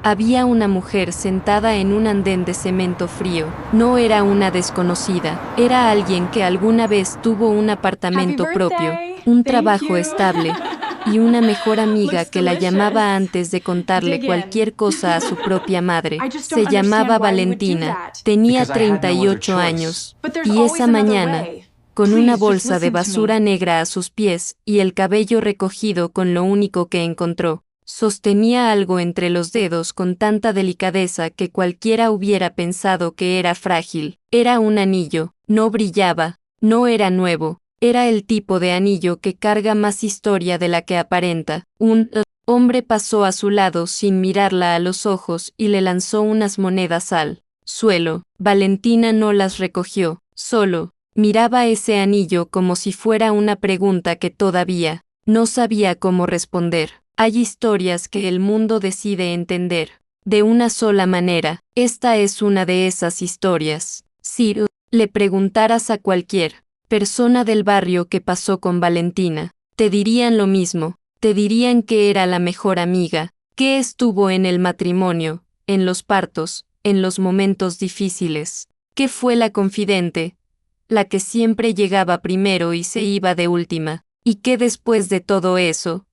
Había una mujer sentada en un andén de cemento frío. No era una desconocida, era alguien que alguna vez tuvo un apartamento propio, un trabajo estable y una mejor amiga que la llamaba antes de contarle cualquier cosa a su propia madre. Se llamaba Valentina, tenía 38 años, y esa mañana, con una bolsa de basura negra a sus pies y el cabello recogido con lo único que encontró, sostenía algo entre los dedos con tanta delicadeza que cualquiera hubiera pensado que era frágil. Era un anillo, no brillaba, no era nuevo, era el tipo de anillo que carga más historia de la que aparenta. Un hombre pasó a su lado sin mirarla a los ojos y le lanzó unas monedas al suelo. Valentina no las recogió, solo miraba ese anillo como si fuera una pregunta que todavía no sabía cómo responder. Hay historias que el mundo decide entender de una sola manera. Esta es una de esas historias. Si le preguntaras a cualquier persona del barrio qué pasó con Valentina, te dirían lo mismo. Te dirían que era la mejor amiga, que estuvo en el matrimonio, en los partos, en los momentos difíciles, que fue la confidente, la que siempre llegaba primero y se iba de última, y que después de todo eso,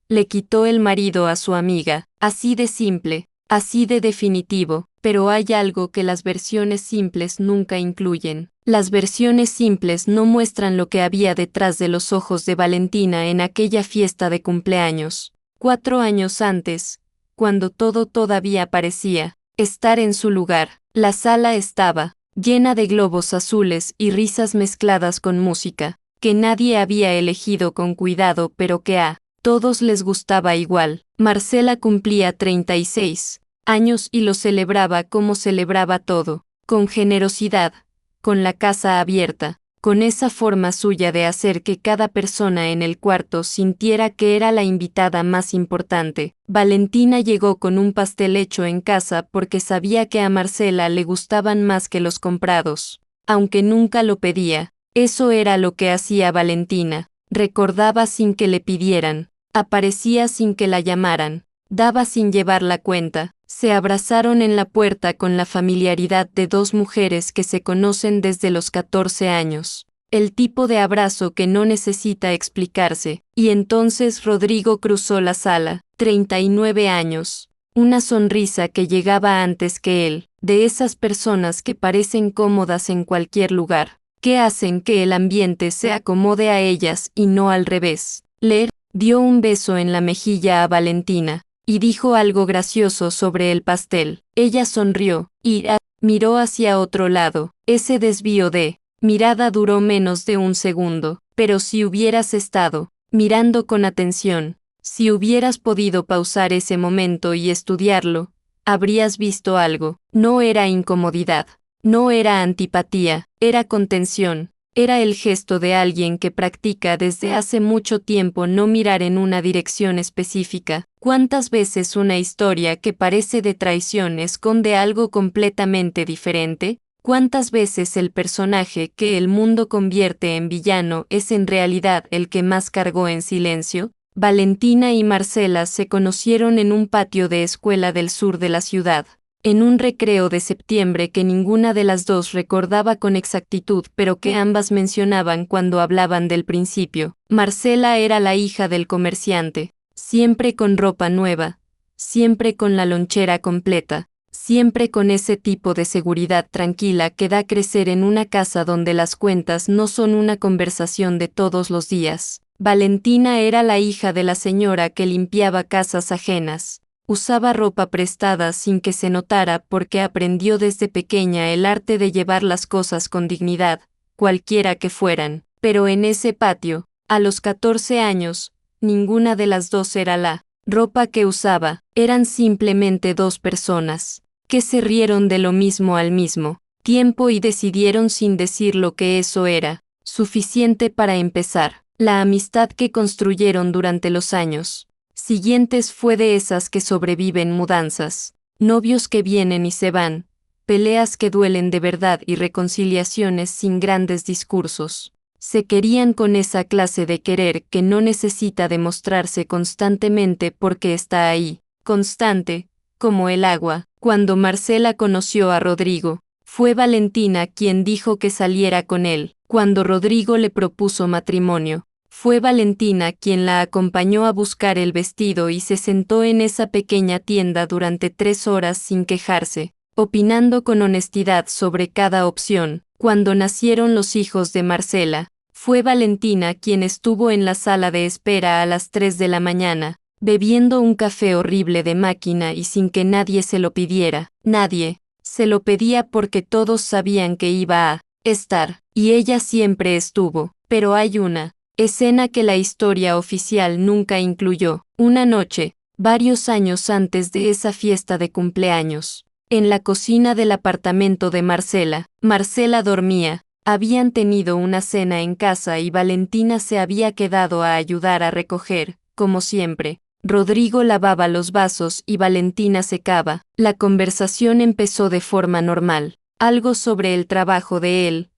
le quitó el marido a su amiga. Así de simple, así de definitivo. Pero hay algo que las versiones simples nunca incluyen. Las versiones simples no muestran lo que había detrás de los ojos de Valentina en aquella fiesta de cumpleaños. 4 años antes, cuando todo todavía parecía estar en su lugar, la sala estaba llena de globos azules y risas mezcladas con música, que nadie había elegido con cuidado pero que a todos les gustaba igual. Marcela cumplía 36 años y lo celebraba como celebraba todo, con generosidad, con la casa abierta, con esa forma suya de hacer que cada persona en el cuarto sintiera que era la invitada más importante. Valentina llegó con un pastel hecho en casa porque sabía que a Marcela le gustaban más que los comprados, aunque nunca lo pedía. Eso era lo que hacía Valentina. Recordaba sin que le pidieran, aparecía sin que la llamaran, daba sin llevar la cuenta. Se abrazaron en la puerta con la familiaridad de dos mujeres que se conocen desde los 14 años. El tipo de abrazo que no necesita explicarse. Y entonces Rodrigo cruzó la sala, 39 años. Una sonrisa que llegaba antes que él, de esas personas que parecen cómodas en cualquier lugar, que hacen que el ambiente se acomode a ellas y no al revés. Le dio un beso en la mejilla a Valentina y dijo algo gracioso sobre el pastel. Ella sonrió y miró hacia otro lado. Ese desvío de mirada duró menos de un segundo, pero si hubieras estado mirando con atención, si hubieras podido pausar ese momento y estudiarlo, habrías visto algo. No era incomodidad, no era antipatía, era contención. Era el gesto de alguien que practica desde hace mucho tiempo no mirar en una dirección específica. ¿Cuántas veces una historia que parece de traición esconde algo completamente diferente? ¿Cuántas veces el personaje que el mundo convierte en villano es en realidad el que más cargó en silencio? Valentina y Marcela se conocieron en un patio de escuela del sur de la ciudad, en un recreo de septiembre que ninguna de las dos recordaba con exactitud pero que ambas mencionaban cuando hablaban del principio. Marcela era la hija del comerciante, siempre con ropa nueva, siempre con la lonchera completa, siempre con ese tipo de seguridad tranquila que da crecer en una casa donde las cuentas no son una conversación de todos los días. Valentina era la hija de la señora que limpiaba casas ajenas. Usaba ropa prestada sin que se notara porque aprendió desde pequeña el arte de llevar las cosas con dignidad, cualquiera que fueran. Pero en ese patio, a los 14 años, ninguna de las dos era la ropa que usaba. Eran simplemente dos personas que se rieron de lo mismo al mismo tiempo y decidieron sin decir lo que eso era suficiente para empezar. La amistad que construyeron durante los años siguientes fue de esas que sobreviven mudanzas, novios que vienen y se van, peleas que duelen de verdad y reconciliaciones sin grandes discursos. Se querían con esa clase de querer que no necesita demostrarse constantemente porque está ahí, constante, como el agua. Cuando Marcela conoció a Rodrigo, fue Valentina quien dijo que saliera con él. Cuando Rodrigo le propuso matrimonio, fue Valentina quien la acompañó a buscar el vestido y se sentó en esa pequeña tienda durante 3 horas sin quejarse, opinando con honestidad sobre cada opción. Cuando nacieron los hijos de Marcela, fue Valentina quien estuvo en la sala de espera a las 3 de la mañana, bebiendo un café horrible de máquina y sin que nadie se lo pidiera. Nadie se lo pedía porque todos sabían que iba a estar, y ella siempre estuvo. Pero hay una escena que la historia oficial nunca incluyó. Una noche, varios años antes de esa fiesta de cumpleaños, en la cocina del apartamento de Marcela, Marcela dormía. Habían tenido una cena en casa y Valentina se había quedado a ayudar a recoger, como siempre. Rodrigo lavaba los vasos y Valentina secaba. La conversación empezó de forma normal. Algo sobre el trabajo de él,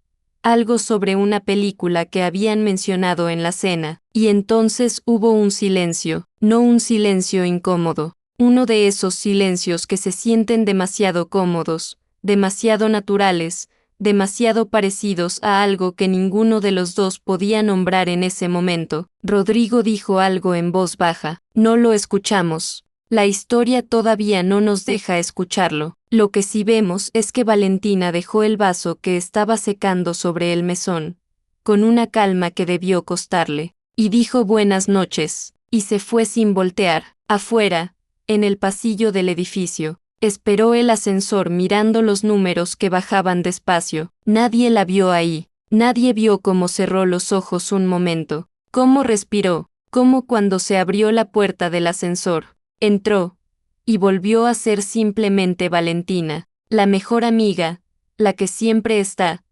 algo sobre una película que habían mencionado en la cena, y entonces hubo un silencio, no un silencio incómodo, uno de esos silencios que se sienten demasiado cómodos, demasiado naturales, demasiado parecidos a algo que ninguno de los dos podía nombrar en ese momento. Rodrigo dijo algo en voz baja. No lo escuchamos. La historia todavía no nos deja escucharlo. Lo que sí vemos es que Valentina dejó el vaso que estaba secando sobre el mesón, con una calma que debió costarle, y dijo buenas noches, y se fue sin voltear. Afuera, en el pasillo del edificio, esperó el ascensor mirando los números que bajaban despacio. Nadie la vio ahí. Nadie vio cómo cerró los ojos un momento, cómo respiró, cómo cuando se abrió la puerta del ascensor, entró, y volvió a ser simplemente Valentina, la mejor amiga, la que siempre está,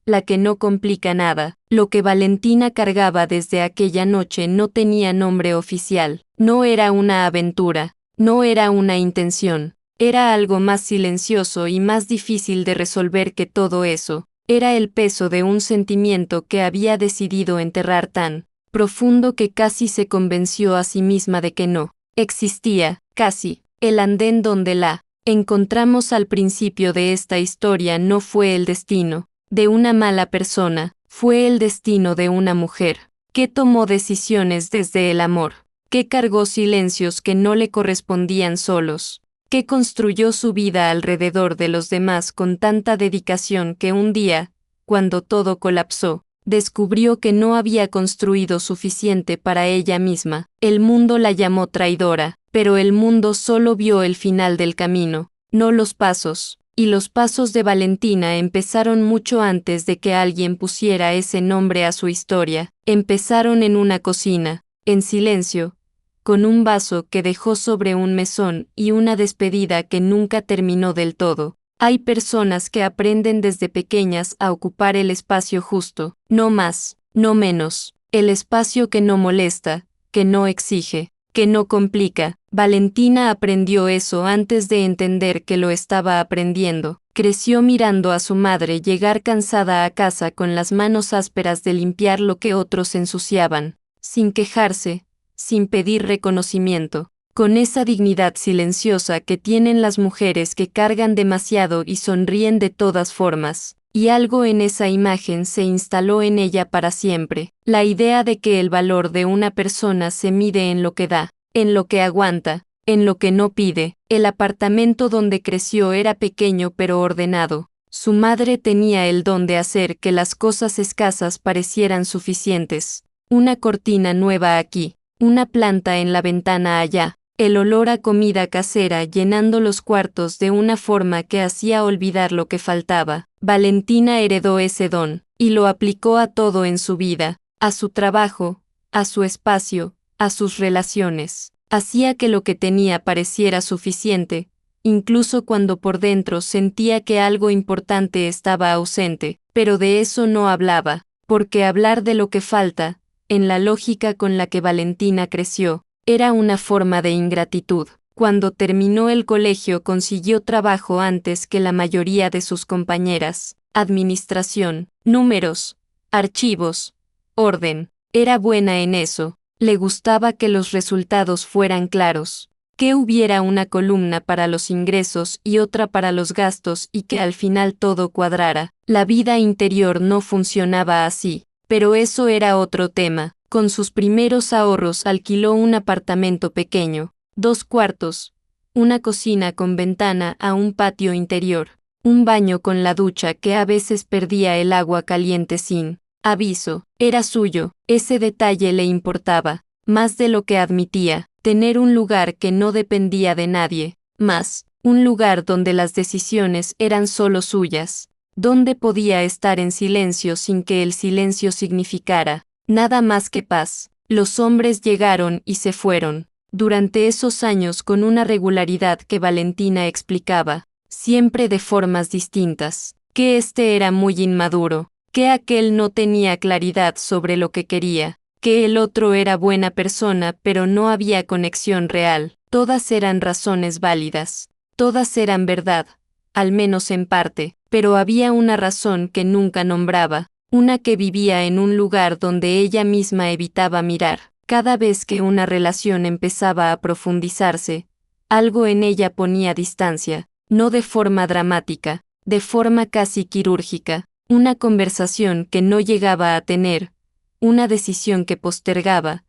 la que no complica nada. Lo que Valentina cargaba desde aquella noche no tenía nombre oficial, no era una aventura, no era una intención, era algo más silencioso y más difícil de resolver que todo eso. Era el peso de un sentimiento que había decidido enterrar tan profundo que casi se convenció a sí misma de que no existía, casi. El andén donde la encontramos al principio de esta historia no fue el destino de una mala persona, fue el destino de una mujer, que tomó decisiones desde el amor, que cargó silencios que no le correspondían solos, que construyó su vida alrededor de los demás con tanta dedicación que un día, cuando todo colapsó, descubrió que no había construido suficiente para ella misma. El mundo la llamó traidora, pero el mundo solo vio el final del camino, no los pasos, y los pasos de Valentina empezaron mucho antes de que alguien pusiera ese nombre a su historia. Empezaron en una cocina, en silencio, con un vaso que dejó sobre un mesón y una despedida que nunca terminó del todo. Hay personas que aprenden desde pequeñas a ocupar el espacio justo, no más, no menos, el espacio que no molesta, que no exige, que no complica. Valentina aprendió eso antes de entender que lo estaba aprendiendo. Creció mirando a su madre llegar cansada a casa con las manos ásperas de limpiar lo que otros ensuciaban, sin quejarse, sin pedir reconocimiento, con esa dignidad silenciosa que tienen las mujeres que cargan demasiado y sonríen de todas formas. Y algo en esa imagen se instaló en ella para siempre, la idea de que el valor de una persona se mide en lo que da, en lo que aguanta, en lo que no pide. El apartamento donde creció era pequeño pero ordenado. Su madre tenía el don de hacer que las cosas escasas parecieran suficientes. Una cortina nueva aquí, una planta en la ventana allá, el olor a comida casera llenando los cuartos de una forma que hacía olvidar lo que faltaba. Valentina heredó ese don, y lo aplicó a todo en su vida, a su trabajo, a su espacio, a sus relaciones. Hacía que lo que tenía pareciera suficiente, incluso cuando por dentro sentía que algo importante estaba ausente, pero de eso no hablaba, porque hablar de lo que falta, en la lógica con la que Valentina creció, era una forma de ingratitud. Cuando terminó el colegio consiguió trabajo antes que la mayoría de sus compañeras. Administración, números, archivos, orden. Era buena en eso. Le gustaba que los resultados fueran claros. que hubiera una columna para los ingresos y otra para los gastos y que al final todo cuadrara. La vida interior no funcionaba así, pero eso era otro tema. Con sus primeros ahorros alquiló un apartamento pequeño, 2 cuartos, una cocina con ventana a un patio interior, un baño con la ducha que a veces perdía el agua caliente sin aviso. Era suyo, ese detalle le importaba, más de lo que admitía. Tener un lugar que no dependía de nadie, más, un lugar donde las decisiones eran solo suyas, donde podía estar en silencio sin que el silencio significara nada más que paz. Los hombres llegaron y se fueron, durante esos años con una regularidad que Valentina explicaba, siempre de formas distintas, que este era muy inmaduro, que aquel no tenía claridad sobre lo que quería, que el otro era buena persona pero no había conexión real. Todas eran razones válidas, todas eran verdad, al menos en parte, pero había una razón que nunca nombraba, una que vivía en un lugar donde ella misma evitaba mirar. Cada vez que una relación empezaba a profundizarse, algo en ella ponía distancia, no de forma dramática, de forma casi quirúrgica, una conversación que no llegaba a tener, una decisión que postergaba,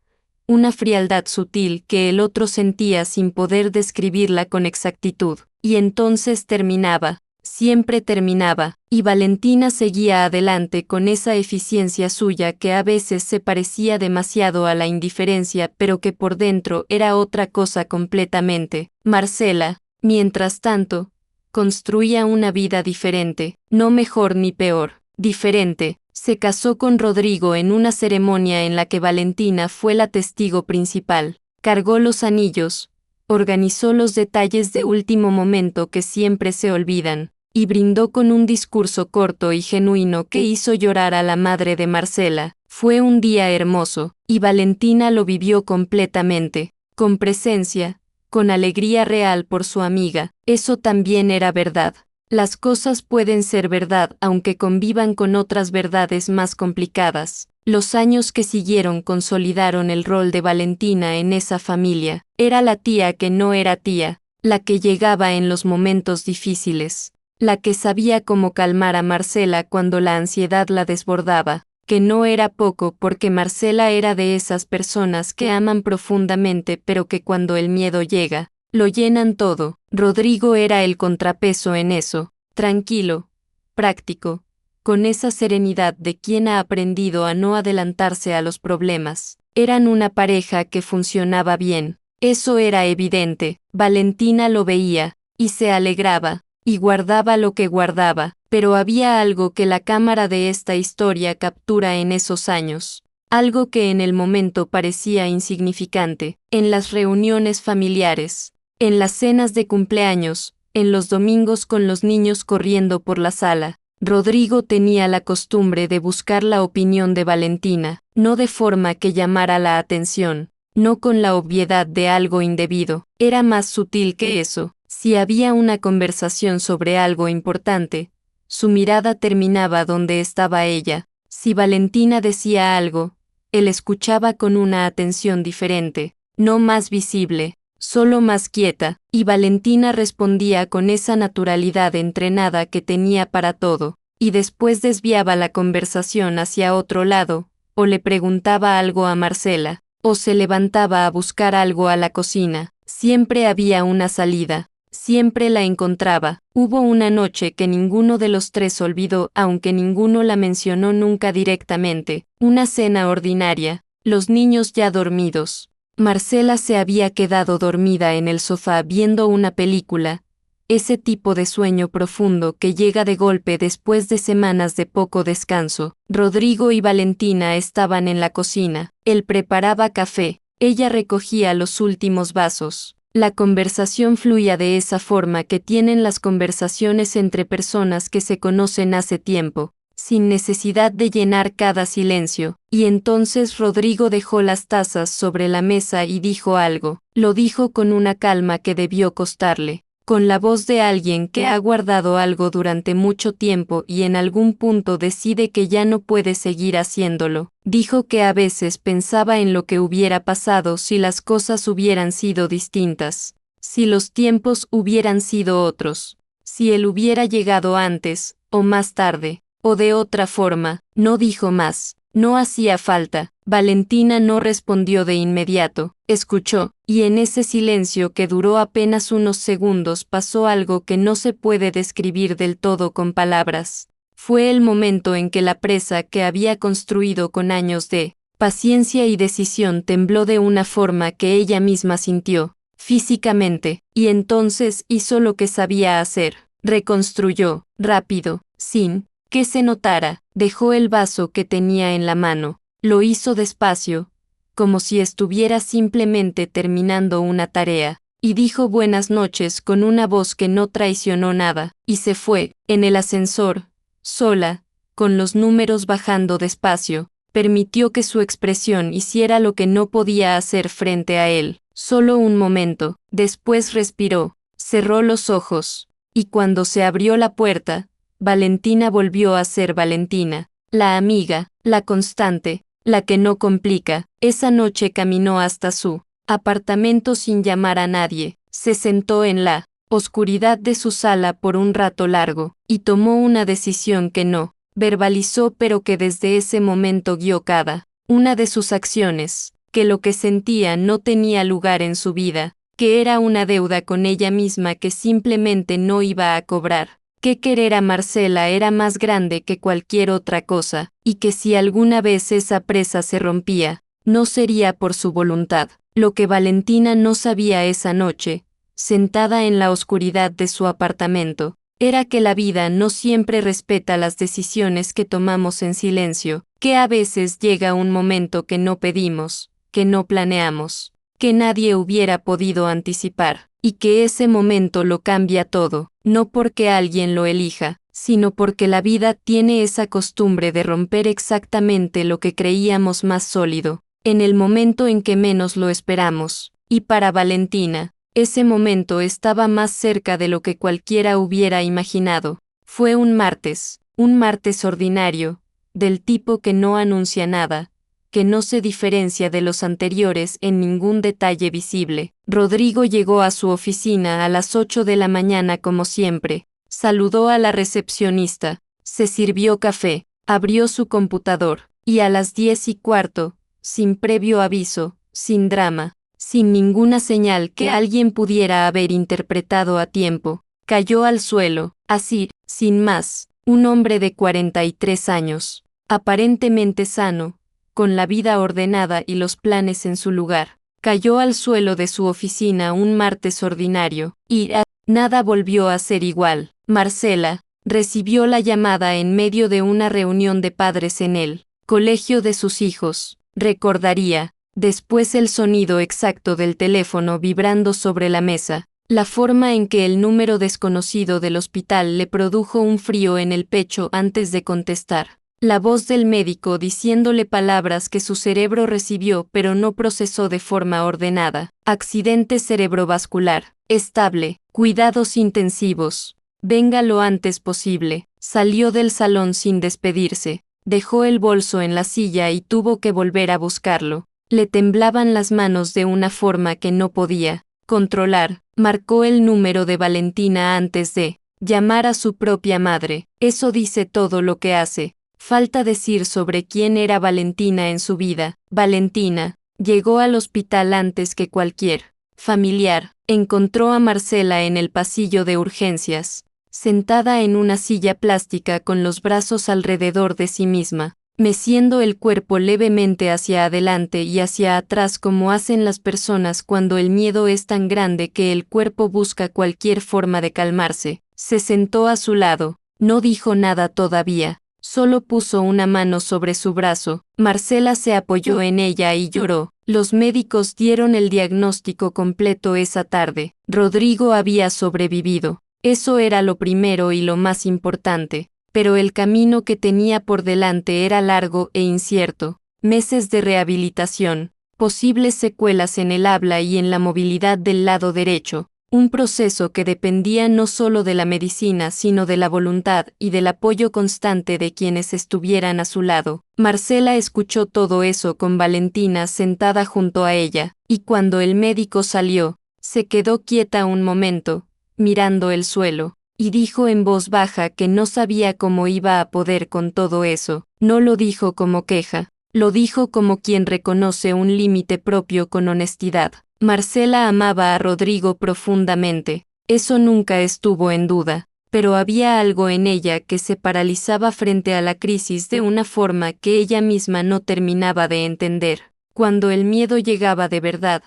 una frialdad sutil que el otro sentía sin poder describirla con exactitud, y entonces terminaba, siempre terminaba, y Valentina seguía adelante con esa eficiencia suya que a veces se parecía demasiado a la indiferencia pero que por dentro era otra cosa completamente. Marcela, mientras tanto, construía una vida diferente, no mejor ni peor, diferente. Se casó con Rodrigo en una ceremonia en la que Valentina fue la testigo principal. Cargó los anillos, organizó los detalles de último momento que siempre se olvidan, y brindó con un discurso corto y genuino que hizo llorar a la madre de Marcela. Fue un día hermoso, y Valentina lo vivió completamente, con presencia, con alegría real por su amiga. Eso también era verdad. Las cosas pueden ser verdad aunque convivan con otras verdades más complicadas. Los años que siguieron consolidaron el rol de Valentina en esa familia. Era la tía que no era tía, la que llegaba en los momentos difíciles, la que sabía cómo calmar a Marcela cuando la ansiedad la desbordaba, que no era poco porque Marcela era de esas personas que aman profundamente pero que cuando el miedo llega, lo llenan todo. Rodrigo era el contrapeso en eso, tranquilo, práctico, con esa serenidad de quien ha aprendido a no adelantarse a los problemas. Eran una pareja que funcionaba bien, eso era evidente. Valentina lo veía, y se alegraba, y guardaba lo que guardaba, pero había algo que la cámara de esta historia captura en esos años. Algo que en el momento parecía insignificante, en las reuniones familiares, en las cenas de cumpleaños, en los domingos con los niños corriendo por la sala. Rodrigo tenía la costumbre de buscar la opinión de Valentina, no de forma que llamara la atención, no con la obviedad de algo indebido, era más sutil que eso. Si había una conversación sobre algo importante, su mirada terminaba donde estaba ella. Si Valentina decía algo, él escuchaba con una atención diferente, no más visible, solo más quieta, y Valentina respondía con esa naturalidad entrenada que tenía para todo, y después desviaba la conversación hacia otro lado, o le preguntaba algo a Marcela, o se levantaba a buscar algo a la cocina. Siempre había una salida, siempre la encontraba. Hubo una noche que ninguno de los tres olvidó, aunque ninguno la mencionó nunca directamente, una cena ordinaria, los niños ya dormidos. Marcela se había quedado dormida en el sofá viendo una película, ese tipo de sueño profundo que llega de golpe después de semanas de poco descanso. Rodrigo y Valentina estaban en la cocina, él preparaba café, ella recogía los últimos vasos. La conversación fluía de esa forma que tienen las conversaciones entre personas que se conocen hace tiempo, sin necesidad de llenar cada silencio, y entonces Rodrigo dejó las tazas sobre la mesa y dijo algo. Lo dijo con una calma que debió costarle, con la voz de alguien que ha guardado algo durante mucho tiempo y en algún punto decide que ya no puede seguir haciéndolo. Dijo que a veces pensaba en lo que hubiera pasado si las cosas hubieran sido distintas, Si los tiempos hubieran sido otros. Si él hubiera llegado antes, o más tarde, o de otra forma, no dijo más. No hacía falta. Valentina no respondió de inmediato, escuchó, y en ese silencio que duró apenas unos segundos pasó algo que no se puede describir del todo con palabras. Fue el momento en que la presa que había construido con años de paciencia y decisión tembló de una forma que ella misma sintió, físicamente, y entonces hizo lo que sabía hacer, reconstruyó, rápido, sin que se notara, dejó el vaso que tenía en la mano, lo hizo despacio, como si estuviera simplemente terminando una tarea, y dijo buenas noches con una voz que no traicionó nada, y se fue, en el ascensor, sola, con los números bajando despacio, permitió que su expresión hiciera lo que no podía hacer frente a él, solo un momento, después respiró, cerró los ojos, y cuando se abrió la puerta, Valentina volvió a ser Valentina, la amiga, la constante, la que no complica. Esa noche caminó hasta su apartamento sin llamar a nadie, se sentó en la oscuridad de su sala por un rato largo, y tomó una decisión que no verbalizó pero que desde ese momento guió cada una de sus acciones, que lo que sentía no tenía lugar en su vida, que era una deuda con ella misma que simplemente no iba a cobrar. Que querer a Marcela era más grande que cualquier otra cosa, y que si alguna vez esa presa se rompía, no sería por su voluntad. Lo que Valentina no sabía esa noche, sentada en la oscuridad de su apartamento, era que la vida no siempre respeta las decisiones que tomamos en silencio, que a veces llega un momento que no pedimos, que no planeamos, que nadie hubiera podido anticipar, y que ese momento lo cambia todo, no porque alguien lo elija, sino porque la vida tiene esa costumbre de romper exactamente lo que creíamos más sólido, en el momento en que menos lo esperamos, y para Valentina, ese momento estaba más cerca de lo que cualquiera hubiera imaginado. Fue un martes ordinario, del tipo que no anuncia nada, que no se diferencia de los anteriores en ningún detalle visible. Rodrigo llegó a su oficina a las 8 de la mañana como siempre, saludó a la recepcionista, se sirvió café, abrió su computador, y a las 10:15, sin previo aviso, sin drama, sin ninguna señal que alguien pudiera haber interpretado a tiempo, cayó al suelo, así, sin más, un hombre de 43 años, aparentemente sano, con la vida ordenada y los planes en su lugar. Cayó al suelo de su oficina un martes ordinario, y nada volvió a ser igual. Marcela recibió la llamada en medio de una reunión de padres en el colegio de sus hijos. Recordaría, después el sonido exacto del teléfono vibrando sobre la mesa, la forma en que el número desconocido del hospital le produjo un frío en el pecho antes de contestar. La voz del médico diciéndole palabras que su cerebro recibió pero no procesó de forma ordenada. Accidente cerebrovascular, estable, cuidados intensivos. Venga lo antes posible. Salió del salón sin despedirse. Dejó el bolso en la silla y tuvo que volver a buscarlo. Le temblaban las manos de una forma que no podía controlar. Marcó el número de Valentina antes de llamar a su propia madre. Eso dice todo lo que hace. Falta decir sobre quién era Valentina en su vida. Valentina llegó al hospital antes que cualquier familiar. Encontró a Marcela en el pasillo de urgencias, sentada en una silla plástica con los brazos alrededor de sí misma, meciendo el cuerpo levemente hacia adelante y hacia atrás como hacen las personas cuando el miedo es tan grande que el cuerpo busca cualquier forma de calmarse. Se sentó a su lado, no dijo nada todavía. Solo puso una mano sobre su brazo. Marcela se apoyó en ella y lloró. Los médicos dieron el diagnóstico completo esa tarde. Rodrigo había sobrevivido. Eso era lo primero y lo más importante. Pero el camino que tenía por delante era largo e incierto. Meses de rehabilitación, posibles secuelas en el habla y en la movilidad del lado derecho. Un proceso que dependía no solo de la medicina sino de la voluntad y del apoyo constante de quienes estuvieran a su lado. Marcela escuchó todo eso con Valentina sentada junto a ella, y cuando el médico salió, Se quedó quieta un momento, mirando el suelo, y dijo en voz baja que no sabía cómo iba a poder con todo eso. No lo dijo como queja, lo dijo como quien reconoce un límite propio con honestidad. Marcela amaba a Rodrigo profundamente, eso nunca estuvo en duda, pero había algo en ella que se paralizaba frente a la crisis de una forma que ella misma no terminaba de entender. Cuando el miedo llegaba de verdad,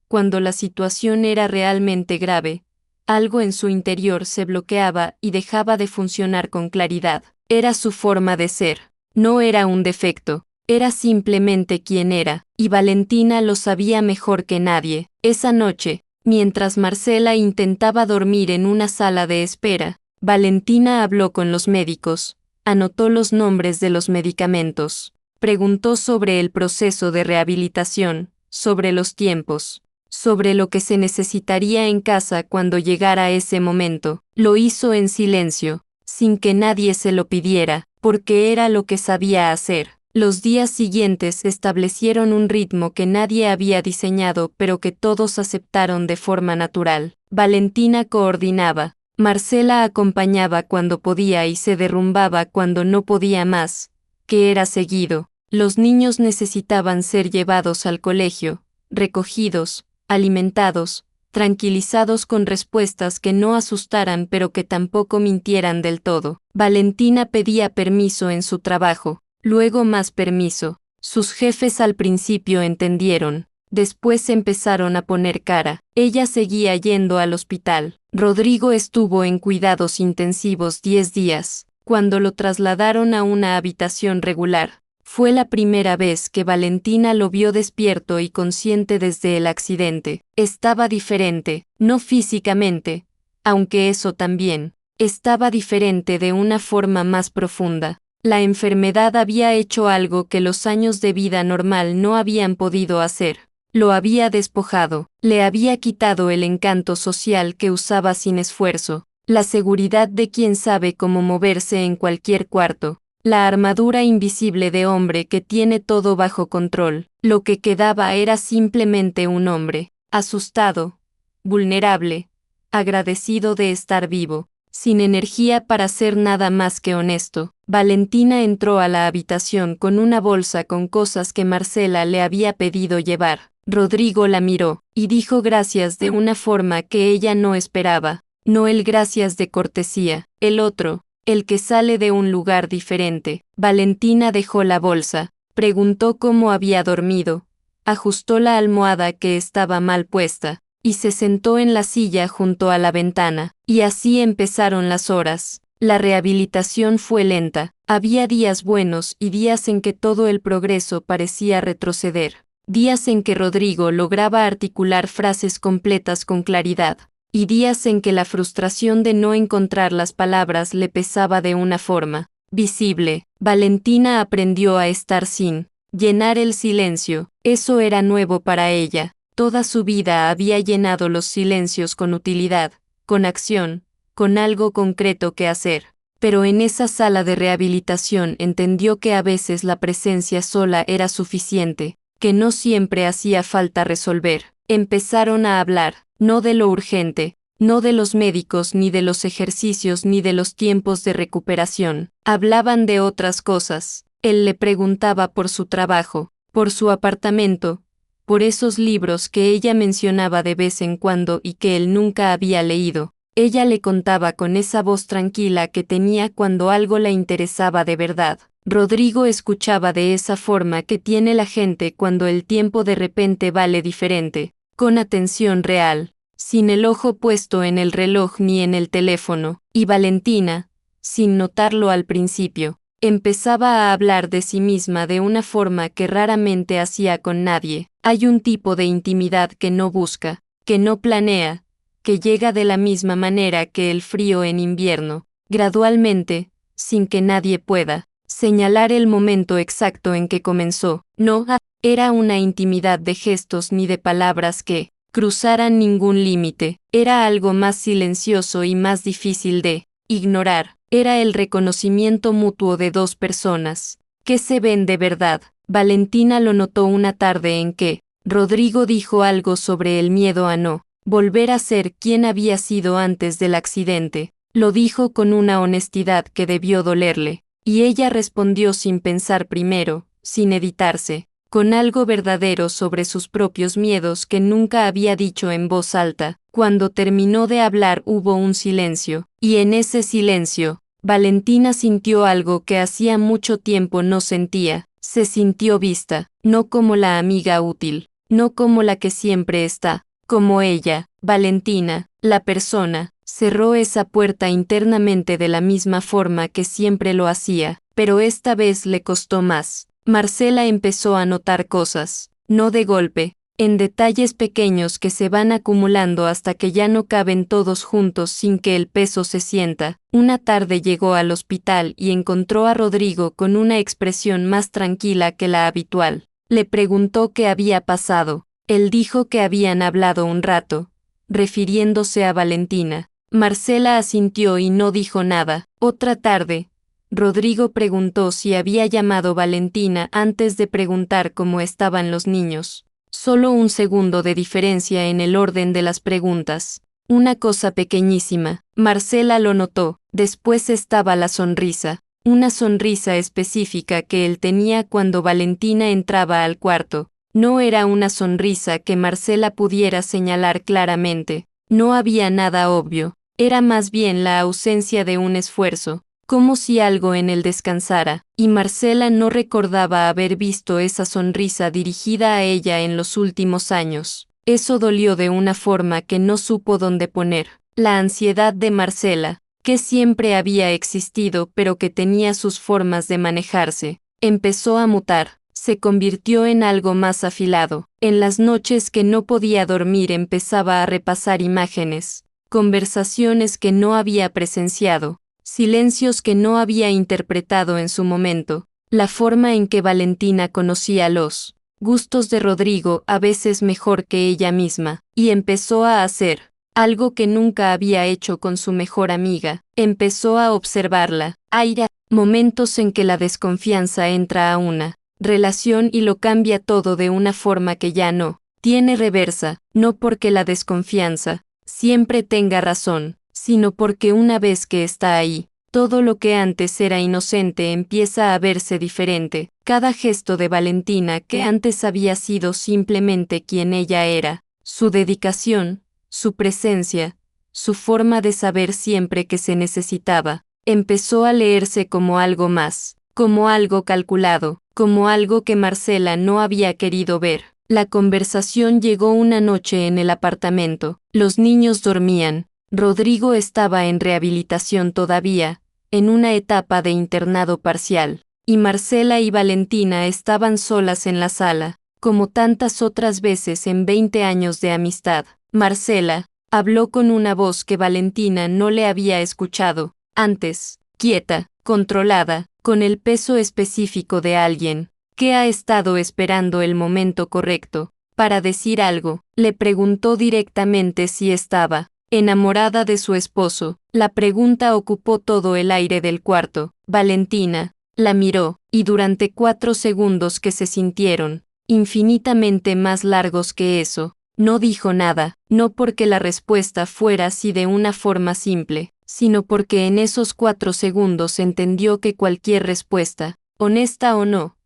cuando la situación era realmente grave, algo en su interior se bloqueaba y dejaba de funcionar con claridad. Era su forma de ser, no era un defecto, era simplemente quien era, y Valentina lo sabía mejor que nadie. Esa noche, mientras Marcela intentaba dormir en una sala de espera, Valentina habló con los médicos, anotó los nombres de los medicamentos, preguntó sobre el proceso de rehabilitación, sobre los tiempos, sobre lo que se necesitaría en casa cuando llegara ese momento. Lo hizo en silencio, sin que nadie se lo pidiera, porque era lo que sabía hacer. Los días siguientes establecieron un ritmo que nadie había diseñado pero que todos aceptaron de forma natural. Valentina coordinaba, Marcela acompañaba cuando podía y se derrumbaba cuando no podía más, que era seguido. Los niños necesitaban ser llevados al colegio, recogidos, alimentados, tranquilizados con respuestas que no asustaran pero que tampoco mintieran del todo. Valentina pedía permiso en su trabajo, luego más permiso. Sus jefes al principio entendieron, después empezaron a poner cara. Ella seguía yendo al hospital. Rodrigo estuvo en cuidados intensivos 10 días. Cuando lo trasladaron a una habitación regular, fue la primera vez que Valentina lo vio despierto y consciente desde el accidente. Estaba diferente, no físicamente, aunque eso también. Estaba diferente de una forma más profunda. La enfermedad había hecho algo que los años de vida normal no habían podido hacer. Lo había despojado, le había quitado el encanto social que usaba sin esfuerzo, la seguridad de quien sabe cómo moverse en cualquier cuarto, la armadura invisible de hombre que tiene todo bajo control. Lo que quedaba era simplemente un hombre, asustado, vulnerable, agradecido de estar vivo, sin energía para ser nada más que honesto. Valentina entró a la habitación con una bolsa con cosas que Marcela le había pedido llevar. Rodrigo la miró, y dijo gracias de una forma que ella no esperaba, no el gracias de cortesía, el otro, el que sale de un lugar diferente. Valentina dejó la bolsa, preguntó cómo había dormido, ajustó la almohada que estaba mal puesta, y se sentó en la silla junto a la ventana, y así empezaron las horas. La rehabilitación fue lenta, había días buenos y días en que todo el progreso parecía retroceder, días en que Rodrigo lograba articular frases completas con claridad, y días en que la frustración de no encontrar las palabras le pesaba de una forma visible. Valentina aprendió a estar sin llenar el silencio, eso era nuevo para ella. Toda su vida había llenado los silencios con utilidad, con acción, con algo concreto que hacer. Pero en esa sala de rehabilitación entendió que a veces la presencia sola era suficiente, que no siempre hacía falta resolver. Empezaron a hablar, no de lo urgente, no de los médicos ni de los ejercicios ni de los tiempos de recuperación. Hablaban de otras cosas. Él le preguntaba por su trabajo, por su apartamento, por esos libros que ella mencionaba de vez en cuando y que él nunca había leído. Ella le contaba con esa voz tranquila que tenía cuando algo la interesaba de verdad. Rodrigo escuchaba de esa forma que tiene la gente cuando el tiempo de repente vale diferente, con atención real, sin el ojo puesto en el reloj ni en el teléfono, y Valentina, sin notarlo al principio, empezaba a hablar de sí misma de una forma que raramente hacía con nadie. Hay un tipo de intimidad que no busca, que no planea, que llega de la misma manera que el frío en invierno, gradualmente, sin que nadie pueda señalar el momento exacto en que comenzó. No era una intimidad de gestos ni de palabras que cruzaran ningún límite, era algo más silencioso y más difícil de ignorar. Era el reconocimiento mutuo de dos personas que se ven de verdad. Valentina lo notó una tarde en que Rodrigo dijo algo sobre el miedo a no volver a ser quien había sido antes del accidente. Lo dijo con una honestidad que debió dolerle, y ella respondió sin pensar primero, sin editarse, con algo verdadero sobre sus propios miedos que nunca había dicho en voz alta. Cuando terminó de hablar hubo un silencio, y en ese silencio, Valentina sintió algo que hacía mucho tiempo no sentía. Se sintió vista, no como la amiga útil, no como la que siempre está, como ella, Valentina, la persona. Cerró esa puerta internamente de la misma forma que siempre lo hacía, pero esta vez le costó más. Marcela empezó a notar cosas, no de golpe, en detalles pequeños que se van acumulando hasta que ya no caben todos juntos sin que el peso se sienta. Una tarde llegó al hospital y encontró a Rodrigo con una expresión más tranquila que la habitual. Le preguntó qué había pasado. Él dijo que habían hablado un rato, refiriéndose a Valentina. Marcela asintió y no dijo nada. Otra tarde, Rodrigo preguntó si había llamado Valentina antes de preguntar cómo estaban los niños. Solo un segundo de diferencia en el orden de las preguntas. Una cosa pequeñísima. Marcela lo notó. Después estaba la sonrisa. Una sonrisa específica que él tenía cuando Valentina entraba al cuarto. No era una sonrisa que Marcela pudiera señalar claramente. No había nada obvio. Era más bien la ausencia de un esfuerzo, como si algo en él descansara, y Marcela no recordaba haber visto esa sonrisa dirigida a ella en los últimos años. Eso dolió de una forma que no supo dónde poner. La ansiedad de Marcela, que siempre había existido pero que tenía sus formas de manejarse, empezó a mutar. Se convirtió en algo más afilado. En las noches que no podía dormir empezaba a repasar imágenes, conversaciones que no había presenciado, silencios que no había interpretado en su momento, la forma en que Valentina conocía los gustos de Rodrigo a veces mejor que ella misma, y empezó a hacer algo que nunca había hecho con su mejor amiga. Empezó a observarla. Hay momentos en que la desconfianza entra a una relación y lo cambia todo de una forma que ya no tiene reversa, no porque la desconfianza siempre tenga razón, sino porque una vez que está ahí, todo lo que antes era inocente empieza a verse diferente. Cada gesto de Valentina que antes había sido simplemente quien ella era, su dedicación, su presencia, su forma de saber siempre que se necesitaba, empezó a leerse como algo más, como algo calculado, como algo que Marcela no había querido ver. La conversación llegó una noche en el apartamento. Los niños dormían. Rodrigo estaba en rehabilitación todavía, en una etapa de internado parcial, y Marcela y Valentina estaban solas en la sala, como tantas otras veces en 20 años de amistad. Marcela habló con una voz que Valentina no le había escuchado antes, quieta, controlada, con el peso específico de alguien que ha estado esperando el momento correcto para decir algo. Le preguntó directamente si estaba enamorada de su esposo. La pregunta ocupó todo el aire del cuarto. Valentina la miró, y durante 4 segundos que se sintieron infinitamente más largos que eso, no dijo nada, no porque la respuesta fuera así de una forma simple, sino porque en esos 4 segundos entendió que cualquier respuesta, honesta o no,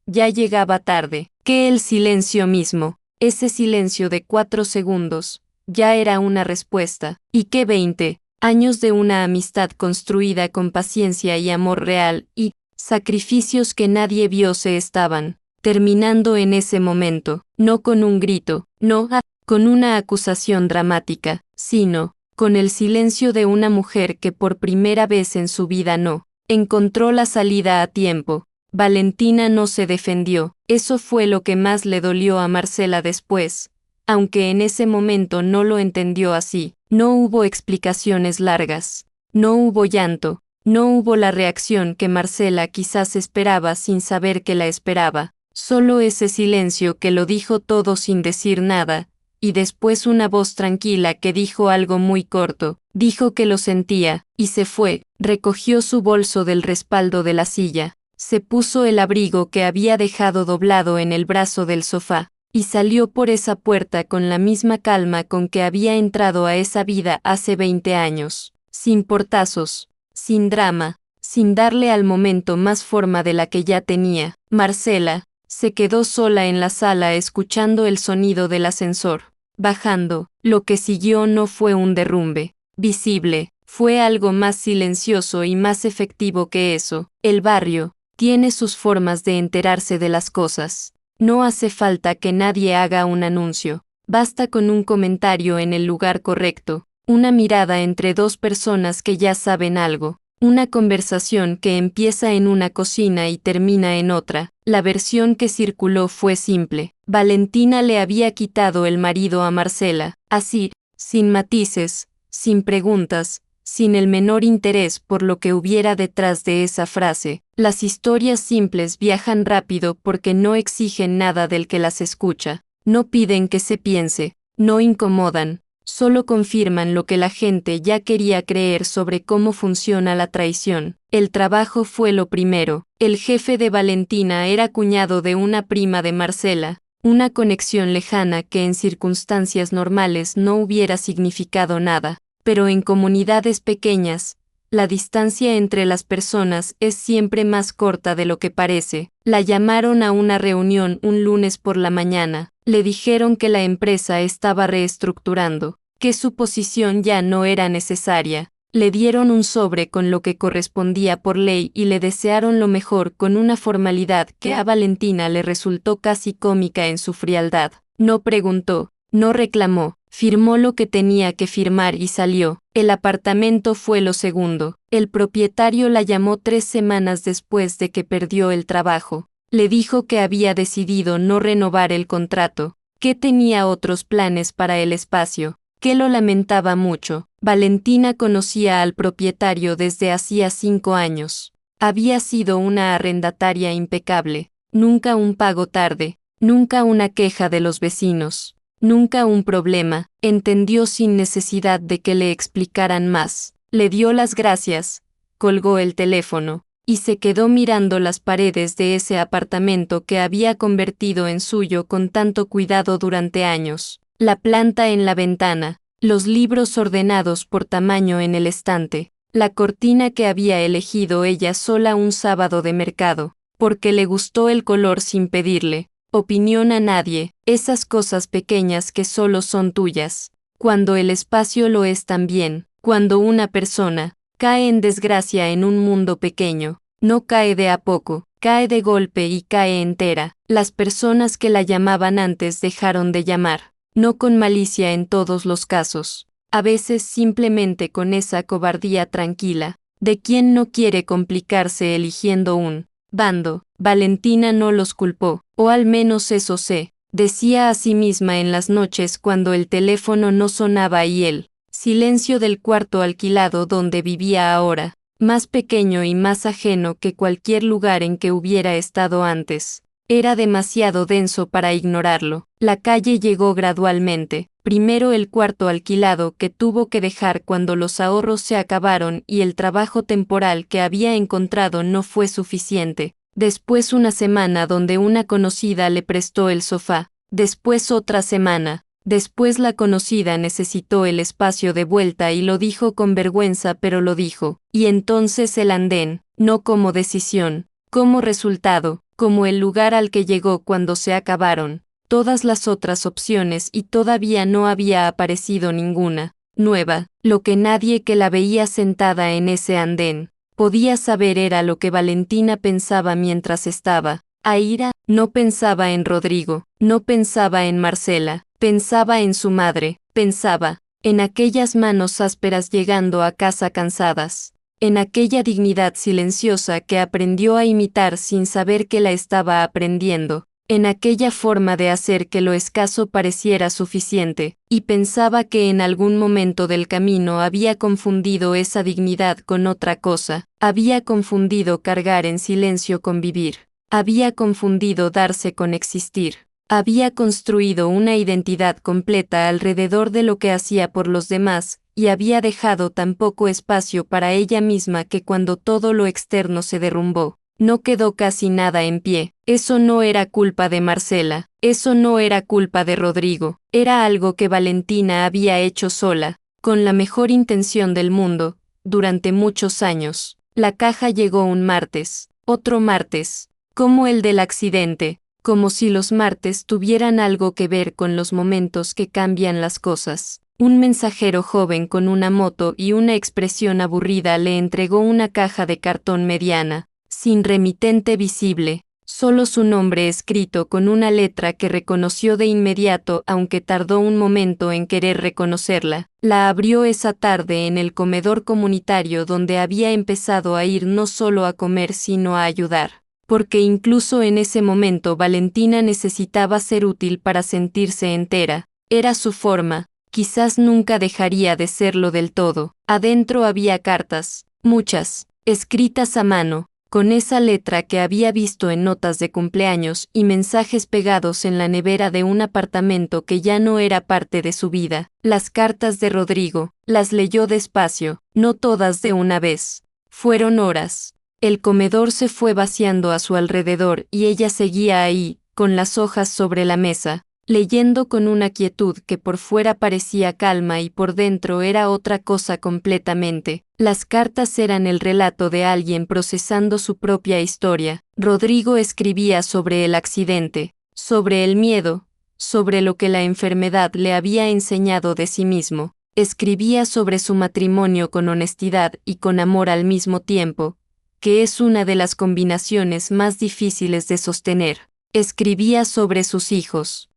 ya llegaba tarde, que el silencio mismo, ese silencio de 4 segundos, ya era una respuesta, y que 20 años de una amistad construida con paciencia y amor real y sacrificios que nadie vio se estaban terminando en ese momento, no con un grito, no con una acusación dramática, sino con el silencio de una mujer que por primera vez en su vida no encontró la salida a tiempo. Valentina no se defendió. Eso fue lo que más le dolió a Marcela después, aunque en ese momento no lo entendió así. No hubo explicaciones largas, no hubo llanto, no hubo la reacción que Marcela quizás esperaba sin saber que la esperaba. Solo ese silencio que lo dijo todo sin decir nada, y después una voz tranquila que dijo algo muy corto, dijo que lo sentía, y se fue. Recogió su bolso del respaldo de la silla, se puso el abrigo que había dejado doblado en el brazo del sofá, y salió por esa puerta con la misma calma con que había entrado a esa vida hace 20 años, sin portazos, sin drama, sin darle al momento más forma de la que ya tenía. Marcela se quedó sola en la sala escuchando el sonido del ascensor. Bajando, lo que siguió no fue un derrumbe visible, fue algo más silencioso y más efectivo que eso. El barrio tiene sus formas de enterarse de las cosas. No hace falta que nadie haga un anuncio, basta con un comentario en el lugar correcto, una mirada entre dos personas que ya saben algo, una conversación que empieza en una cocina y termina en otra. La versión que circuló fue simple. Valentina le había quitado el marido a Marcela, así, sin matices, sin preguntas, sin el menor interés por lo que hubiera detrás de esa frase. Las historias simples viajan rápido porque no exigen nada del que las escucha, no piden que se piense, no incomodan, solo confirman lo que la gente ya quería creer sobre cómo funciona la traición. El trabajo fue lo primero. El jefe de Valentina era cuñado de una prima de Marcela, una conexión lejana que en circunstancias normales no hubiera significado nada, pero en comunidades pequeñas, la distancia entre las personas es siempre más corta de lo que parece. La llamaron a una reunión un lunes por la mañana, le dijeron que la empresa estaba reestructurando, que su posición ya no era necesaria. Le dieron un sobre con lo que correspondía por ley y le desearon lo mejor con una formalidad que a Valentina le resultó casi cómica en su frialdad. No preguntó, no reclamó, firmó lo que tenía que firmar y salió. El apartamento fue lo segundo. El propietario la llamó 3 semanas después de que perdió el trabajo. Le dijo que había decidido no renovar el contrato, que tenía otros planes para el espacio, que lo lamentaba mucho. Valentina conocía al propietario desde hacía 5 años. Había sido una arrendataria impecable, nunca un pago tarde, nunca una queja de los vecinos, nunca un problema. Entendió sin necesidad de que le explicaran más. Le dio las gracias, colgó el teléfono, y se quedó mirando las paredes de ese apartamento que había convertido en suyo con tanto cuidado durante años. La planta en la ventana, los libros ordenados por tamaño en el estante, la cortina que había elegido ella sola un sábado de mercado, porque le gustó el color sin pedirle opinión a nadie, esas cosas pequeñas que solo son tuyas, cuando el espacio lo es también. Cuando una persona cae en desgracia en un mundo pequeño, no cae de a poco, cae de golpe y cae entera. Las personas que la llamaban antes dejaron de llamar, no con malicia en todos los casos, a veces simplemente con esa cobardía tranquila, de quien no quiere complicarse eligiendo un bando. Valentina no los culpó, o al menos eso sé, decía a sí misma en las noches cuando el teléfono no sonaba y el silencio del cuarto alquilado donde vivía ahora, más pequeño y más ajeno que cualquier lugar en que hubiera estado antes, era demasiado denso para ignorarlo. La calle llegó gradualmente, primero el cuarto alquilado que tuvo que dejar cuando los ahorros se acabaron y el trabajo temporal que había encontrado no fue suficiente, después una semana donde una conocida le prestó el sofá, después otra semana. Después la conocida necesitó el espacio de vuelta y lo dijo con vergüenza, pero lo dijo. Y entonces el andén, no como decisión, como resultado, como el lugar al que llegó cuando se acabaron todas las otras opciones y todavía no había aparecido ninguna nueva. Lo que nadie que la veía sentada en ese andén podía saber era lo que Valentina pensaba mientras estaba. Aira no pensaba en Rodrigo, no pensaba en Marcela, pensaba en su madre, pensaba en aquellas manos ásperas llegando a casa cansadas, en aquella dignidad silenciosa que aprendió a imitar sin saber que la estaba aprendiendo, en aquella forma de hacer que lo escaso pareciera suficiente, y pensaba que en algún momento del camino había confundido esa dignidad con otra cosa, había confundido cargar en silencio con vivir. Había confundido darse con existir. Había construido una identidad completa alrededor de lo que hacía por los demás, y había dejado tan poco espacio para ella misma que cuando todo lo externo se derrumbó, No quedó casi nada en pie. Eso no era culpa de Marcela, eso no era culpa de Rodrigo, era algo que Valentina había hecho sola, con la mejor intención del mundo, durante muchos años. La caja llegó un martes, otro martes, como el del accidente, como si los martes tuvieran algo que ver con los momentos que cambian las cosas. Un mensajero joven con una moto y una expresión aburrida le entregó una caja de cartón mediana, sin remitente visible, solo su nombre escrito con una letra que reconoció de inmediato aunque tardó un momento en querer reconocerla. La abrió esa tarde en el comedor comunitario donde había empezado a ir no solo a comer sino a ayudar, porque incluso en ese momento Valentina necesitaba ser útil para sentirse entera. Era su forma. Quizás nunca dejaría de serlo del todo. Adentro había cartas, muchas, escritas a mano, con esa letra que había visto en notas de cumpleaños y mensajes pegados en la nevera de un apartamento que ya no era parte de su vida. Las cartas de Rodrigo, las leyó despacio, no todas de una vez. Fueron horas. El comedor se fue vaciando a su alrededor y ella seguía ahí, con las hojas sobre la mesa, leyendo con una quietud que por fuera parecía calma y por dentro era otra cosa completamente. Las cartas eran el relato de alguien procesando su propia historia. Rodrigo escribía sobre el accidente, sobre el miedo, sobre lo que la enfermedad le había enseñado de sí mismo. Escribía sobre su matrimonio con honestidad y con amor al mismo tiempo, que es una de las combinaciones más difíciles de sostener. Escribía sobre sus hijos.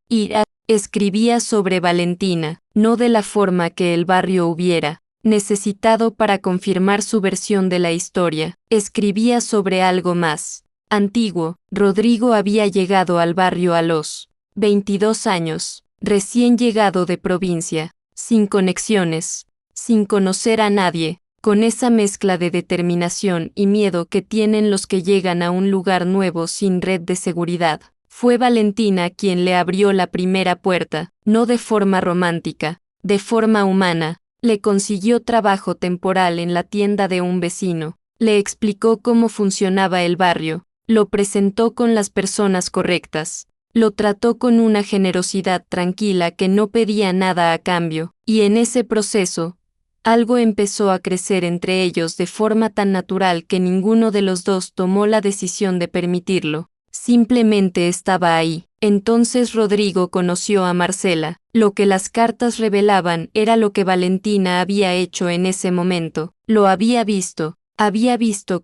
Escribía sobre Valentina, no de la forma que el barrio hubiera necesitado para confirmar su versión de la historia. Escribía sobre algo más antiguo. Rodrigo había llegado al barrio a los 22 años, recién llegado de provincia, sin conexiones, sin conocer a nadie, con esa mezcla de determinación y miedo que tienen los que llegan a un lugar nuevo sin red de seguridad. Fue Valentina quien le abrió la primera puerta, no de forma romántica, de forma humana. Le consiguió trabajo temporal en la tienda de un vecino, le explicó cómo funcionaba el barrio, lo presentó con las personas correctas, lo trató con una generosidad tranquila que no pedía nada a cambio, y en ese proceso, algo empezó a crecer entre ellos de forma tan natural que ninguno de los dos tomó la decisión de permitirlo. Simplemente estaba ahí. Entonces Rodrigo conoció a Marcela. Lo que las cartas revelaban era lo que Valentina había hecho en ese momento. Lo había visto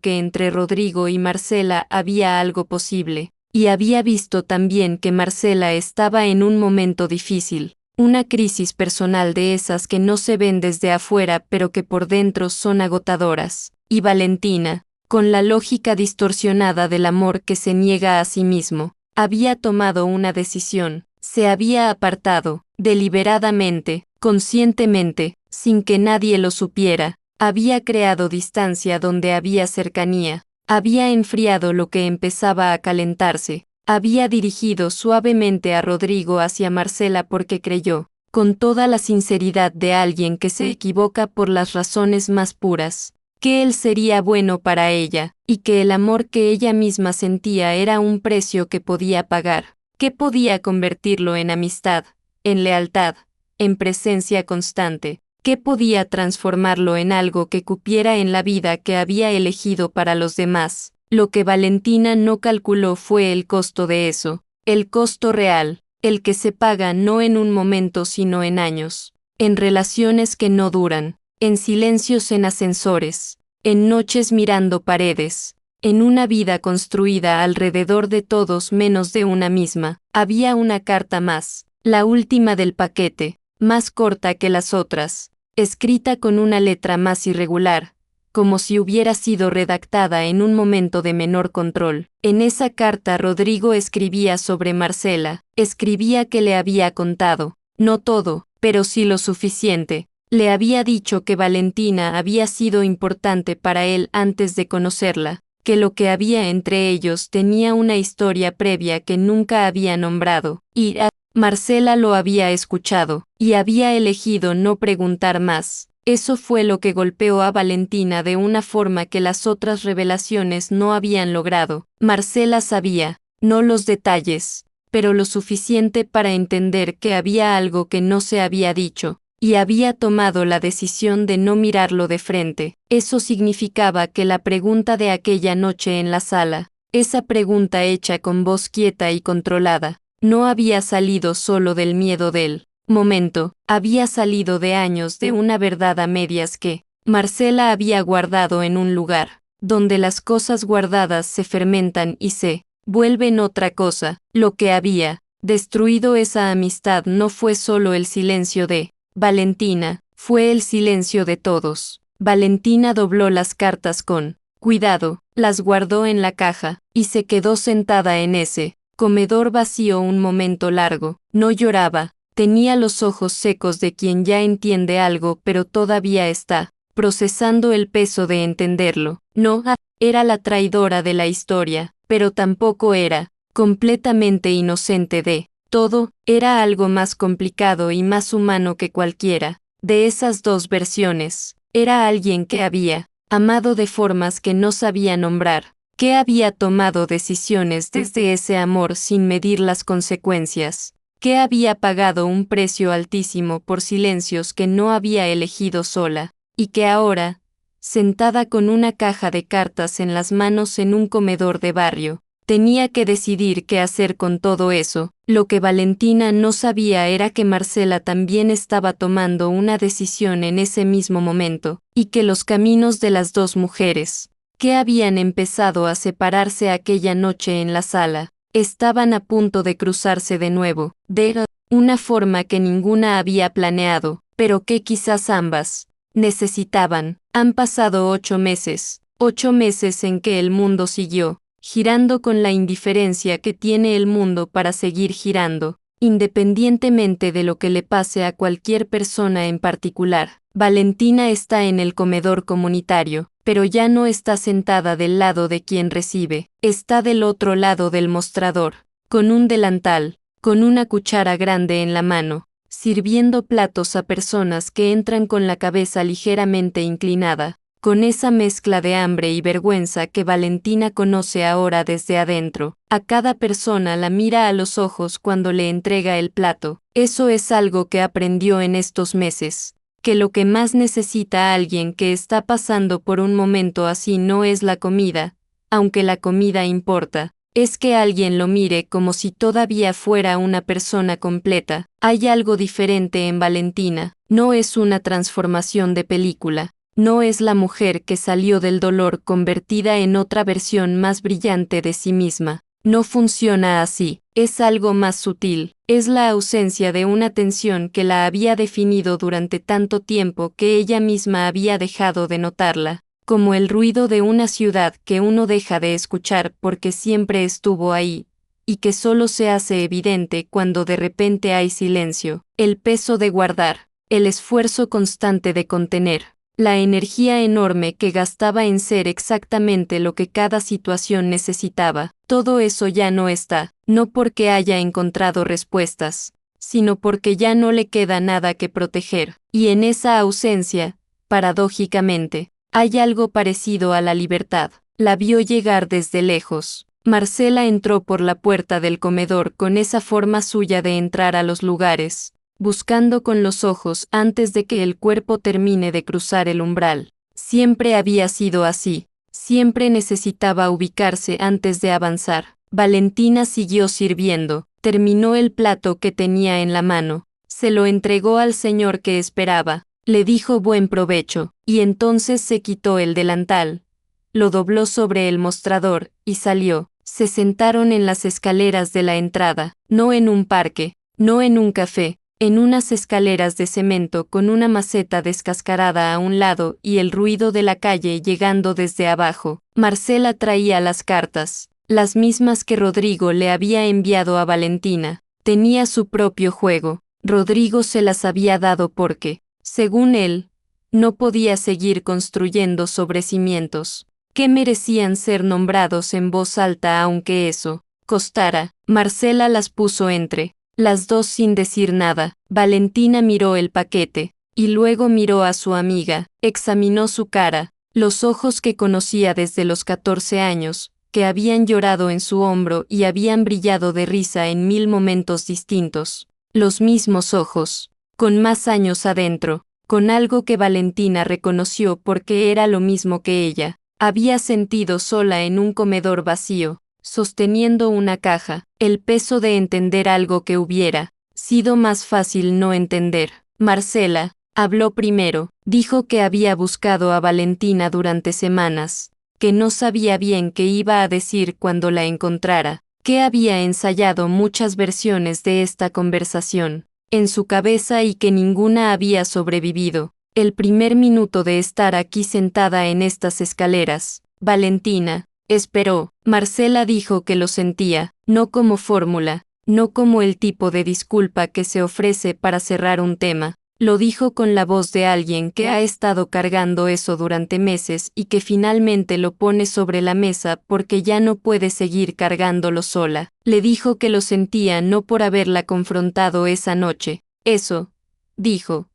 que entre Rodrigo y Marcela había algo posible. Y había visto también que Marcela estaba en un momento difícil. Una crisis personal de esas que no se ven desde afuera pero que por dentro son agotadoras. Y Valentina, con la lógica distorsionada del amor que se niega a sí mismo, había tomado una decisión, se había apartado, deliberadamente, conscientemente, sin que nadie lo supiera, había creado distancia donde había cercanía, había enfriado lo que empezaba a calentarse, había dirigido suavemente a Rodrigo hacia Marcela porque creyó, con toda la sinceridad de alguien que se equivoca por las razones más puras, que él sería bueno para ella, y que el amor que ella misma sentía era un precio que podía pagar, que podía convertirlo en amistad, en lealtad, en presencia constante, que podía transformarlo en algo que cupiera en la vida que había elegido para los demás. Lo que Valentina no calculó fue el costo de eso, el costo real, el que se paga no en un momento sino en años, en relaciones que no duran, en silencios en ascensores, en noches mirando paredes, en una vida construida alrededor de todos menos de una misma. Había una carta más, la última del paquete, más corta que las otras, escrita con una letra más irregular, como si hubiera sido redactada en un momento de menor control. En esa carta Rodrigo escribía sobre Marcela, escribía que le había contado, no todo, pero sí lo suficiente. Le había dicho que Valentina había sido importante para él antes de conocerla, que lo que había entre ellos tenía una historia previa que nunca había nombrado, y Marcela lo había escuchado, y había elegido no preguntar más. Eso fue lo que golpeó a Valentina de una forma que las otras revelaciones no habían logrado. Marcela sabía, no los detalles, pero lo suficiente para entender que había algo que no se había dicho, y había tomado la decisión de no mirarlo de frente. Eso significaba que la pregunta de aquella noche en la sala, esa pregunta hecha con voz quieta y controlada, no había salido solo del miedo del momento, había salido de años de una verdad a medias que Marcela había guardado en un lugar, donde las cosas guardadas se fermentan y se vuelven otra cosa. Lo que había destruido esa amistad no fue solo el silencio de Valentina, fue el silencio de todos. Valentina dobló las cartas con cuidado, las guardó en la caja, y se quedó sentada en ese comedor vacío un momento largo. No lloraba, tenía los ojos secos de quien ya entiende algo pero todavía está procesando el peso de entenderlo. No era la traidora de la historia, pero tampoco era completamente inocente de todo. Era algo más complicado y más humano que cualquiera de esas dos versiones. Era alguien que había amado de formas que no sabía nombrar, que había tomado decisiones desde ese amor sin medir las consecuencias, que había pagado un precio altísimo por silencios que no había elegido sola, y que ahora, sentada con una caja de cartas en las manos en un comedor de barrio, tenía que decidir qué hacer con todo eso. Lo que Valentina no sabía era que Marcela también estaba tomando una decisión en ese mismo momento, y que los caminos de las dos mujeres, que habían empezado a separarse aquella noche en la sala, estaban a punto de cruzarse de nuevo, de una forma que ninguna había planeado, pero que quizás ambas necesitaban. Han pasado 8 meses, 8 meses en que el mundo siguió girando con la indiferencia que tiene el mundo para seguir girando, independientemente de lo que le pase a cualquier persona en particular. Valentina está en el comedor comunitario, pero ya no está sentada del lado de quien recibe, está del otro lado del mostrador, con un delantal, con una cuchara grande en la mano, sirviendo platos a personas que entran con la cabeza ligeramente inclinada, con esa mezcla de hambre y vergüenza que Valentina conoce ahora desde adentro. A cada persona la mira a los ojos cuando le entrega el plato. Eso es algo que aprendió en estos meses, que lo que más necesita alguien que está pasando por un momento así no es la comida, aunque la comida importa, es que alguien lo mire como si todavía fuera una persona completa. Hay algo diferente en Valentina, no es una transformación de película. No es la mujer que salió del dolor convertida en otra versión más brillante de sí misma. No funciona así, es algo más sutil, es la ausencia de una tensión que la había definido durante tanto tiempo que ella misma había dejado de notarla, como el ruido de una ciudad que uno deja de escuchar porque siempre estuvo ahí, y que solo se hace evidente cuando de repente hay silencio, el peso de guardar, el esfuerzo constante de contener. La energía enorme que gastaba en ser exactamente lo que cada situación necesitaba, todo eso ya no está, no porque haya encontrado respuestas, sino porque ya no le queda nada que proteger, y en esa ausencia, paradójicamente, hay algo parecido a la libertad. La vio llegar desde lejos. Marcela entró por la puerta del comedor con esa forma suya de entrar a los lugares, buscando con los ojos antes de que el cuerpo termine de cruzar el umbral. Siempre había sido así, siempre necesitaba ubicarse antes de avanzar. Valentina siguió sirviendo, terminó el plato que tenía en la mano, se lo entregó al señor que esperaba, le dijo buen provecho, y entonces se quitó el delantal, lo dobló sobre el mostrador, y salió. Se sentaron en las escaleras de la entrada, no en un parque, no en un café, en unas escaleras de cemento con una maceta descascarada a un lado y el ruido de la calle llegando desde abajo. Marcela traía las cartas, las mismas que Rodrigo le había enviado a Valentina. Tenía su propio juego. Rodrigo se las había dado porque, según él, no podía seguir construyendo sobre cimientos que merecían ser nombrados en voz alta aunque eso costara. Marcela las puso entre las dos sin decir nada. Valentina miró el paquete, y luego miró a su amiga, examinó su cara, los ojos que conocía desde los 14 años, que habían llorado en su hombro y habían brillado de risa en 1000 momentos distintos. Los mismos ojos, con más años adentro, con algo que Valentina reconoció porque era lo mismo que ella. Había sentido sola en un comedor vacío, sosteniendo una caja, el peso de entender algo que hubiera sido más fácil no entender. Marcela habló primero, dijo que había buscado a Valentina durante semanas, que no sabía bien qué iba a decir cuando la encontrara, que había ensayado muchas versiones de esta conversación en su cabeza y que ninguna había sobrevivido. El primer minuto de estar aquí sentada en estas escaleras, Valentina esperó. Marcela dijo que lo sentía, no como fórmula, no como el tipo de disculpa que se ofrece para cerrar un tema. Lo dijo con la voz de alguien que ha estado cargando eso durante meses y que finalmente lo pone sobre la mesa porque ya no puede seguir cargándolo sola. Le dijo que lo sentía no por haberla confrontado esa noche. Eso, dijo,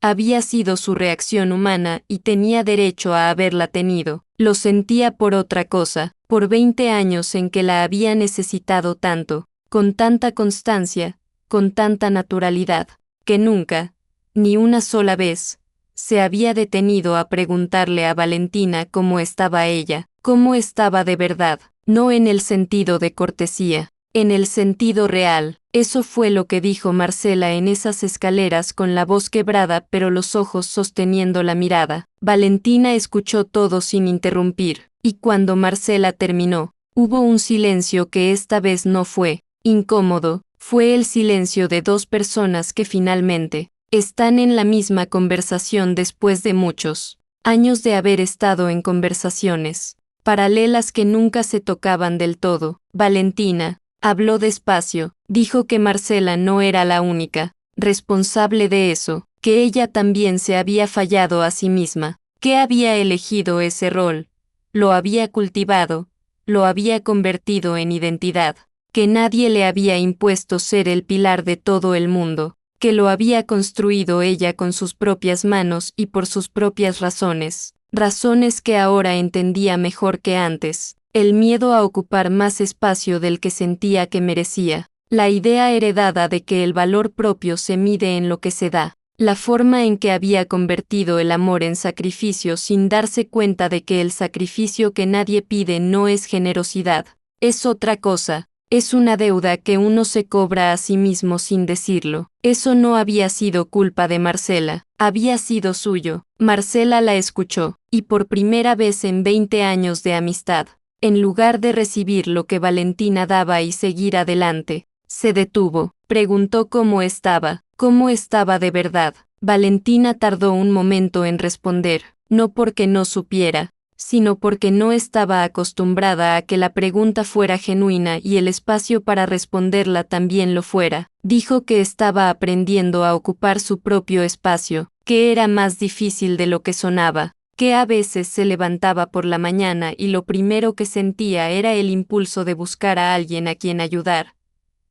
había sido su reacción humana y tenía derecho a haberla tenido. Lo sentía por otra cosa, por 20 años en que la había necesitado tanto, con tanta constancia, con tanta naturalidad, que nunca, ni una sola vez, se había detenido a preguntarle a Valentina cómo estaba ella, cómo estaba de verdad, no en el sentido de cortesía, en el sentido real. Eso fue lo que dijo Marcela en esas escaleras con la voz quebrada pero los ojos sosteniendo la mirada. Valentina escuchó todo sin interrumpir, y cuando Marcela terminó, hubo un silencio que esta vez no fue incómodo, fue el silencio de dos personas que finalmente están en la misma conversación después de muchos años de haber estado en conversaciones paralelas que nunca se tocaban del todo. Valentina habló despacio, dijo que Marcela no era la única responsable de eso, que ella también se había fallado a sí misma, que había elegido ese rol, lo había cultivado, lo había convertido en identidad, que nadie le había impuesto ser el pilar de todo el mundo, que lo había construido ella con sus propias manos y por sus propias razones, razones que ahora entendía mejor que antes, el miedo a ocupar más espacio del que sentía que merecía, la idea heredada de que el valor propio se mide en lo que se da, la forma en que había convertido el amor en sacrificio sin darse cuenta de que el sacrificio que nadie pide no es generosidad, es otra cosa. Es una deuda que uno se cobra a sí mismo sin decirlo. Eso no había sido culpa de Marcela, había sido suyo. Marcela la escuchó, y por primera vez en 20 años de amistad, en lugar de recibir lo que Valentina daba y seguir adelante, se detuvo, preguntó cómo estaba de verdad. Valentina tardó un momento en responder, no porque no supiera, sino porque no estaba acostumbrada a que la pregunta fuera genuina y el espacio para responderla también lo fuera. Dijo que estaba aprendiendo a ocupar su propio espacio, que era más difícil de lo que sonaba, que a veces se levantaba por la mañana y lo primero que sentía era el impulso de buscar a alguien a quien ayudar,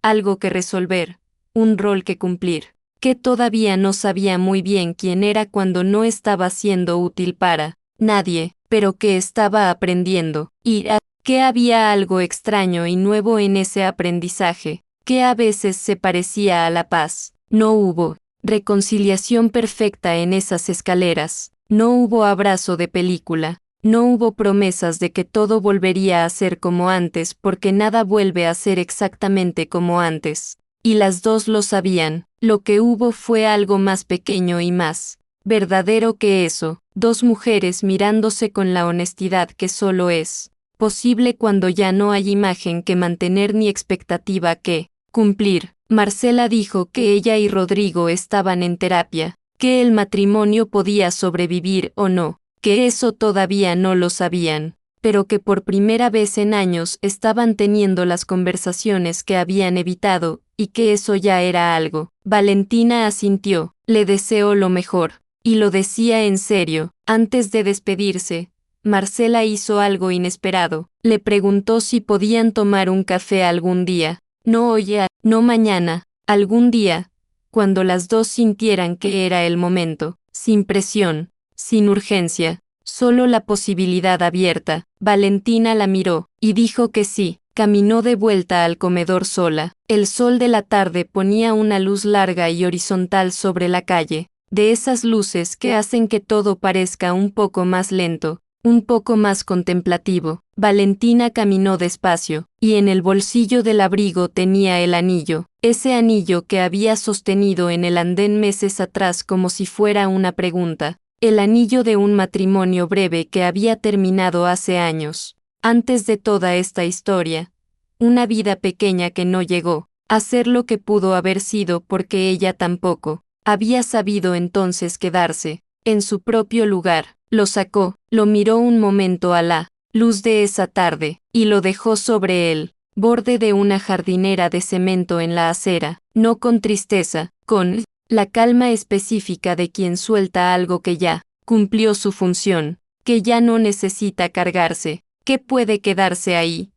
algo que resolver, un rol que cumplir, que todavía no sabía muy bien quién era cuando no estaba siendo útil para nadie, pero que estaba aprendiendo, y que había algo extraño y nuevo en ese aprendizaje, que a veces se parecía a la paz. No hubo reconciliación perfecta en esas escaleras, no hubo abrazo de película, no hubo promesas de que todo volvería a ser como antes porque nada vuelve a ser exactamente como antes, y las dos lo sabían. Lo que hubo fue algo más pequeño y más verdadero que eso, dos mujeres mirándose con la honestidad que solo es posible cuando ya no hay imagen que mantener ni expectativa que cumplir. Marcela dijo que ella y Rodrigo estaban en terapia, que el matrimonio podía sobrevivir o no, que eso todavía no lo sabían, pero que por primera vez en años estaban teniendo las conversaciones que habían evitado, y que eso ya era algo. Valentina asintió, le deseó lo mejor. Y lo decía en serio. Antes de despedirse, Marcela hizo algo inesperado. Le preguntó si podían tomar un café algún día. No hoy, no mañana, algún día. cuando las dos sintieran que era el momento, sin presión, sin urgencia, solo la posibilidad abierta. Valentina la miró, y dijo que sí. Caminó de vuelta al comedor sola. El sol de la tarde ponía una luz larga y horizontal sobre la calle, de esas luces que hacen que todo parezca un poco más lento, un poco más contemplativo. Valentina caminó despacio, y en el bolsillo del abrigo tenía el anillo, ese anillo que había sostenido en el andén meses atrás como si fuera una pregunta, el anillo de un matrimonio breve que había terminado hace años. Antes de toda esta historia, una vida pequeña que no llegó a ser lo que pudo haber sido porque ella tampoco había sabido entonces quedarse en su propio lugar. Lo sacó, lo miró un momento a la luz de esa tarde, y lo dejó sobre el borde de una jardinera de cemento en la acera, no con tristeza, con la calma específica de quien suelta algo que ya cumplió su función, que ya no necesita cargarse, que puede quedarse ahí,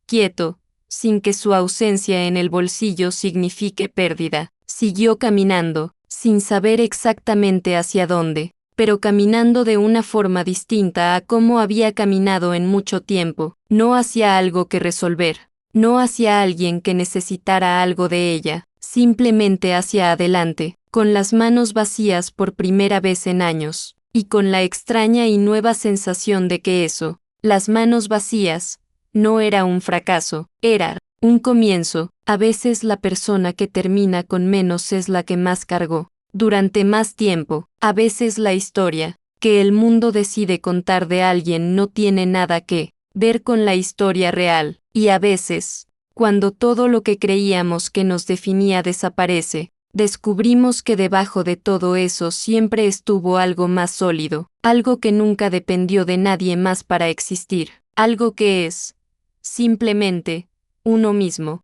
quieto, sin que su ausencia en el bolsillo signifique pérdida. Siguió caminando, sin saber exactamente hacia dónde, pero caminando de una forma distinta a cómo había caminado en mucho tiempo, no hacia algo que resolver, no hacia alguien que necesitara algo de ella, simplemente hacia adelante, con las manos vacías por primera vez en años, y con la extraña y nueva sensación de que eso, las manos vacías, no era un fracaso, era un comienzo. A veces la persona que termina con menos es la que más cargó durante más tiempo. A veces la historia que el mundo decide contar de alguien no tiene nada que ver con la historia real, y a veces, cuando todo lo que creíamos que nos definía desaparece, descubrimos que debajo de todo eso siempre estuvo algo más sólido, algo que nunca dependió de nadie más para existir, algo que es, simplemente, uno mismo.